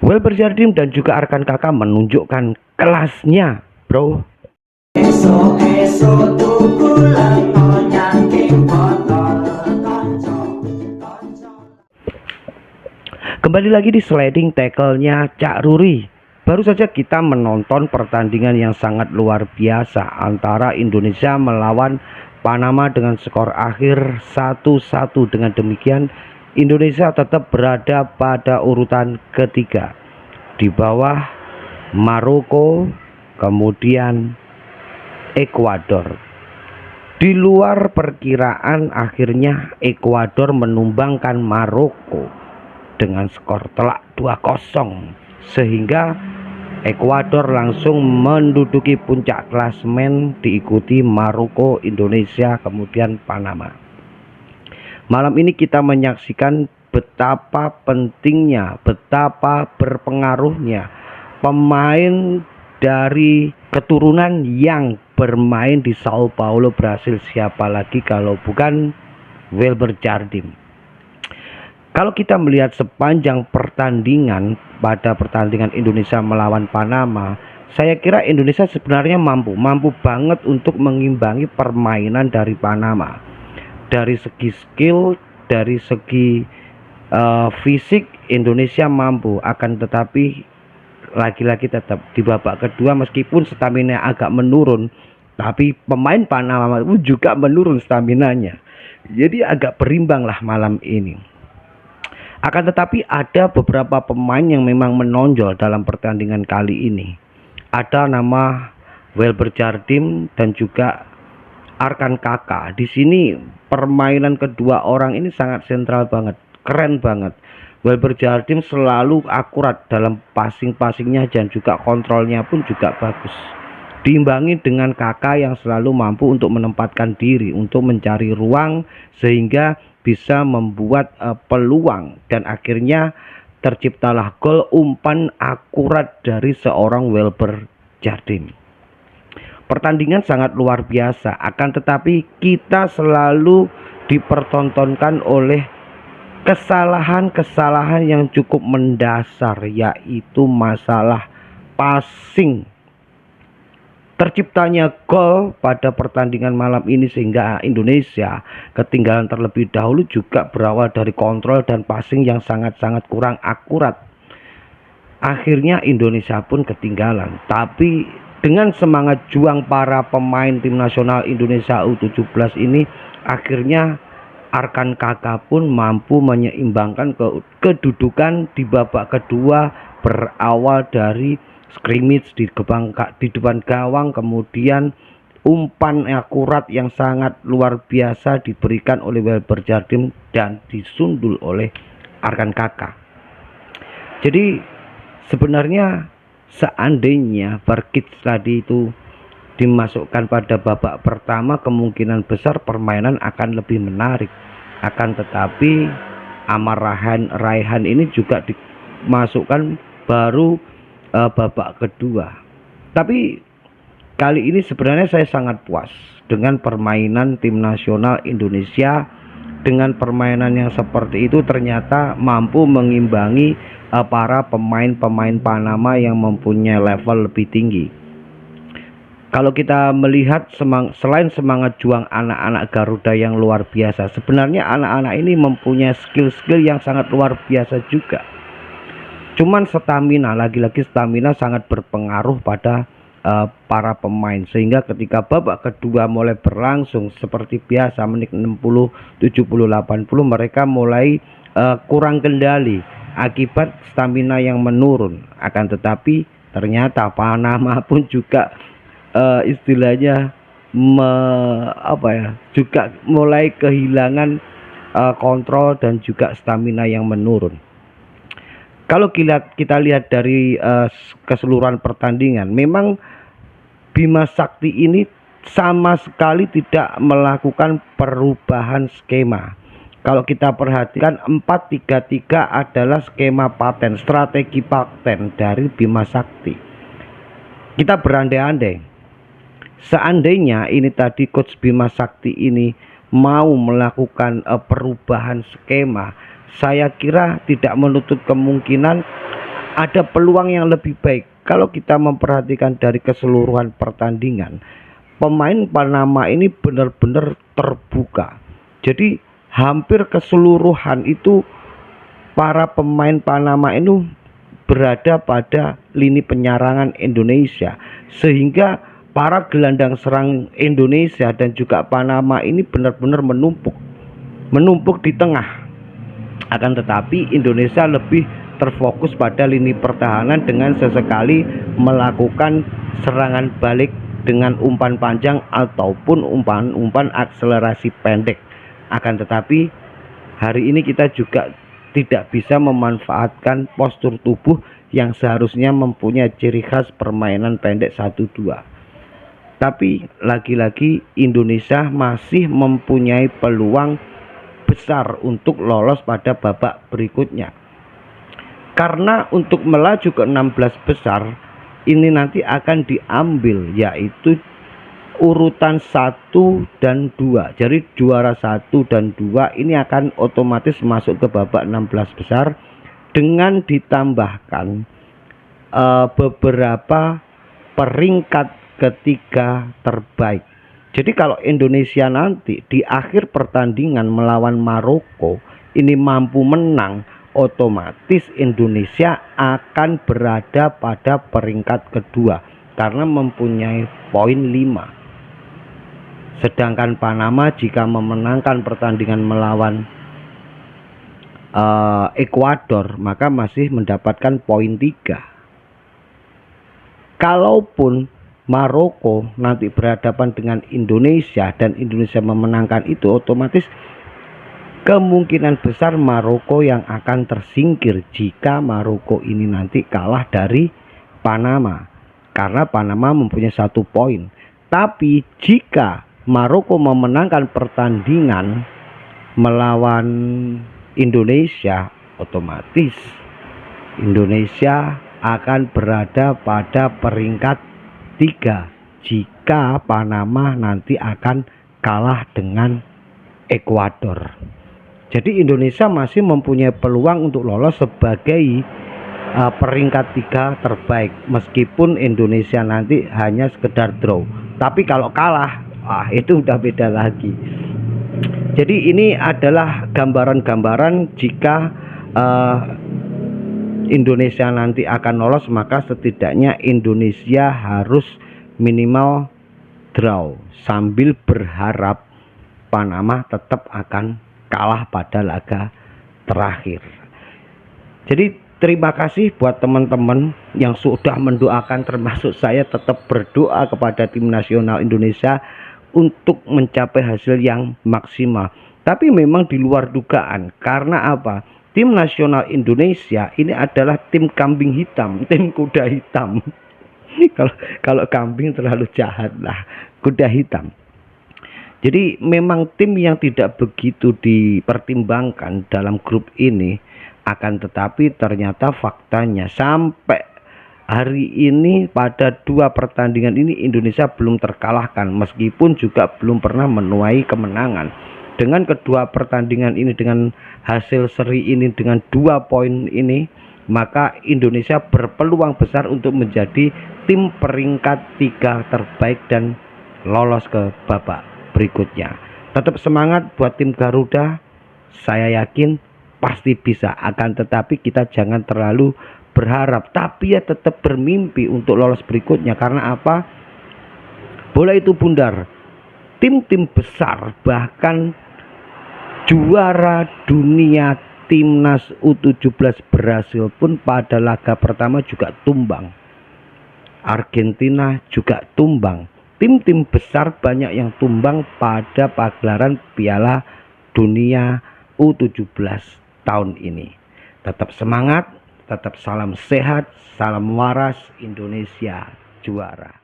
Welber Jardim dan juga Arkan Kakak menunjukkan kelasnya, bro. Kembali lagi di sliding tackle-nya Cak Ruri. Baru saja kita menonton pertandingan yang sangat luar biasa antara Indonesia melawan Panama dengan skor akhir 1-1. Dengan demikian Indonesia tetap berada pada urutan ketiga di bawah Maroko, kemudian Ekuador. Di luar perkiraan, akhirnya Ekuador menumbangkan Maroko dengan skor telak 2-0, sehingga Ekuador langsung menduduki puncak klasemen, diikuti Maroko, Indonesia, kemudian Panama. Malam ini kita menyaksikan betapa pentingnya, betapa berpengaruhnya pemain dari keturunan yang bermain di Sao Paulo, Brasil. Siapa lagi kalau bukan Welber Jardim. Kalau kita melihat sepanjang pertandingan, pada pertandingan Indonesia melawan Panama, saya kira Indonesia sebenarnya mampu banget untuk mengimbangi permainan dari Panama. Dari segi skill, dari segi fisik, Indonesia mampu. Akan tetapi lagi-lagi tetap di babak kedua, meskipun stamina agak menurun, tapi pemain Panama pun juga menurun staminanya. Jadi agak berimbang lah malam ini. Akan tetapi ada beberapa pemain yang memang menonjol dalam pertandingan kali ini. Ada nama Welber Jardim dan juga Arkan Kakak. Di sini permainan kedua orang ini sangat sentral banget, keren banget. Welber Jardim selalu akurat dalam passing-passingnya dan juga kontrolnya pun juga bagus. Diimbangi dengan Kakak yang selalu mampu untuk menempatkan diri, untuk mencari ruang sehingga bisa membuat peluang, dan akhirnya terciptalah gol umpan akurat dari seorang Welber Jardim. Pertandingan sangat luar biasa, akan tetapi kita selalu dipertontonkan oleh kesalahan-kesalahan yang cukup mendasar, yaitu masalah passing. Terciptanya gol pada pertandingan malam ini sehingga Indonesia ketinggalan terlebih dahulu juga berawal dari kontrol dan passing yang sangat-sangat kurang akurat. Akhirnya Indonesia pun ketinggalan, tapi dengan semangat juang para pemain tim nasional Indonesia U17 ini, akhirnya Arkan Kakak pun mampu menyeimbangkan kedudukan di babak kedua berawal dari scrimmage di depan gawang, kemudian umpan akurat yang sangat luar biasa diberikan oleh Welber Jardim dan disundul oleh Arkan Kakak. Jadi sebenarnya seandainya Barkic tadi itu dimasukkan pada babak pertama, kemungkinan besar permainan akan lebih menarik. Akan tetapi Amar Raihan ini juga dimasukkan baru babak kedua. Tapi kali ini sebenarnya saya sangat puas dengan permainan tim nasional Indonesia. Dengan permainan yang seperti itu ternyata mampu mengimbangi para pemain-pemain Panama yang mempunyai level lebih tinggi. Kalau kita melihat selain semangat juang anak-anak Garuda yang luar biasa, sebenarnya anak-anak ini mempunyai skill-skill yang sangat luar biasa juga. Cuman stamina, lagi-lagi stamina sangat berpengaruh pada para pemain, sehingga ketika babak kedua mulai berlangsung seperti biasa, menit 60, 70, 80 mereka mulai kurang kendali akibat stamina yang menurun. Akan tetapi ternyata Panama pun juga istilahnya juga mulai kehilangan kontrol dan juga stamina yang menurun. Kalau kita lihat dari keseluruhan pertandingan, memang Bima Sakti ini sama sekali tidak melakukan perubahan skema. Kalau kita perhatikan 4-3-3 adalah skema paten, strategi paten dari Bima Sakti. Kita berandai-andai, seandainya ini tadi Coach Bima Sakti ini mau melakukan perubahan skema, saya kira tidak menutup kemungkinan ada peluang yang lebih baik. Kalau kita memperhatikan dari keseluruhan pertandingan, pemain Panama ini benar-benar terbuka. Jadi hampir keseluruhan itu para pemain Panama ini berada pada lini penyerangan Indonesia, sehingga para gelandang serang Indonesia dan juga Panama ini benar-benar menumpuk di tengah. Akan tetapi Indonesia lebih terfokus pada lini pertahanan dengan sesekali melakukan serangan balik dengan umpan panjang ataupun umpan akselerasi pendek. Akan tetapi hari ini kita juga tidak bisa memanfaatkan postur tubuh yang seharusnya mempunyai ciri khas permainan pendek 1-2. Tapi lagi-lagi Indonesia masih mempunyai peluang besar untuk lolos pada babak berikutnya. Karena untuk melaju ke 16 besar ini nanti akan diambil yaitu urutan 1 dan 2. Jadi juara 1 dan 2 ini akan otomatis masuk ke babak 16 besar dengan ditambahkan beberapa peringkat ketiga terbaik. Jadi kalau Indonesia nanti di akhir pertandingan melawan Maroko ini mampu menang, otomatis Indonesia akan berada pada peringkat kedua karena mempunyai poin 5. Sedangkan Panama jika memenangkan pertandingan melawan Ekuador maka masih mendapatkan poin 3. Kalaupun Maroko nanti berhadapan dengan Indonesia dan Indonesia memenangkan itu, otomatis kemungkinan besar Maroko yang akan tersingkir jika Maroko ini nanti kalah dari Panama, karena Panama mempunyai 1 poin. Tapi jika Maroko memenangkan pertandingan melawan Indonesia, otomatis Indonesia akan berada pada peringkat 3 jika Panama nanti akan kalah dengan Ekuador. Jadi Indonesia masih mempunyai peluang untuk lolos sebagai peringkat 3 terbaik, meskipun Indonesia nanti hanya sekedar draw. Tapi kalau kalah, itu udah beda lagi. Jadi ini adalah gambaran-gambaran jika Indonesia nanti akan lolos, maka setidaknya Indonesia harus minimal draw sambil berharap Panama tetap akan kalah pada laga terakhir. Jadi terima kasih buat teman-teman yang sudah mendoakan, termasuk saya tetap berdoa kepada tim nasional Indonesia untuk mencapai hasil yang maksimal. Tapi memang di luar dugaan, karena apa? Tim nasional Indonesia ini adalah tim kambing hitam, tim kuda hitam. Kalau kambing terlalu jahat lah, kuda hitam. Jadi memang tim yang tidak begitu dipertimbangkan dalam grup ini. Akan tetapi ternyata faktanya sampai hari ini pada 2 pertandingan ini Indonesia belum terkalahkan, meskipun juga belum pernah menuai kemenangan. Dengan kedua pertandingan ini, dengan hasil seri ini, dengan 2 poin ini, maka Indonesia berpeluang besar untuk menjadi tim peringkat 3 terbaik dan lolos ke babak berikutnya. Tetap semangat buat tim Garuda, saya yakin pasti bisa. Akan tetapi kita jangan terlalu berharap, tapi ya tetap bermimpi untuk lolos berikutnya. Karena apa? Bola itu bundar. Tim-tim besar, bahkan juara dunia timnas U17 Brasil pun pada laga pertama juga tumbang. Argentina juga tumbang. Tim-tim besar banyak yang tumbang pada pagelaran Piala Dunia U17 tahun ini. Tetap semangat, tetap salam sehat, salam waras, Indonesia juara.